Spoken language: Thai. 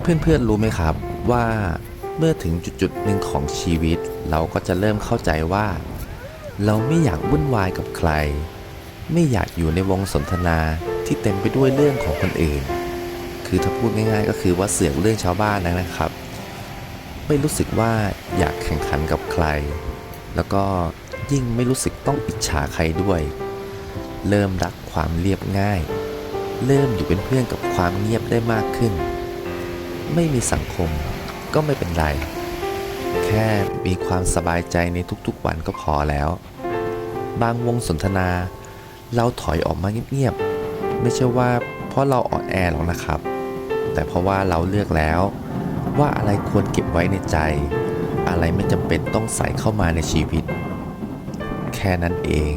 เพื่อนๆรู้ไหมครับว่าเมื่อถึงจุดๆหนึ่งของชีวิตเราก็จะเริ่มเข้าใจว่าเราไม่อยากวุ่นวายกับใครไม่อยากอยู่ในวงสนทนาที่เต็มไปด้วยเรื่องของคนอื่นคือถ้าพูดง่ายๆก็คือว่าเสือกเรื่องชาวบ้านนะครับไม่รู้สึกว่าอยากแข่งขันกับใครแล้วก็ยิ่งไม่รู้สึกต้องอิจฉาใครด้วยเริ่มรักความเรียบง่ายเริ่มอยู่เป็นเพื่อนกับความเงียบได้มากขึ้นไม่มีสังคมก็ไม่เป็นไรแค่มีความสบายใจในทุกๆวันก็พอแล้วบางวงสนทนาเราถอยออกมาเงียบๆไม่ใช่ว่าเพราะเราอ่อนแอหรอกนะครับแต่เพราะว่าเราเลือกแล้วว่าอะไรควรเก็บไว้ในใจอะไรไม่จำเป็นต้องใส่เข้ามาในชีวิตแค่นั้นเอง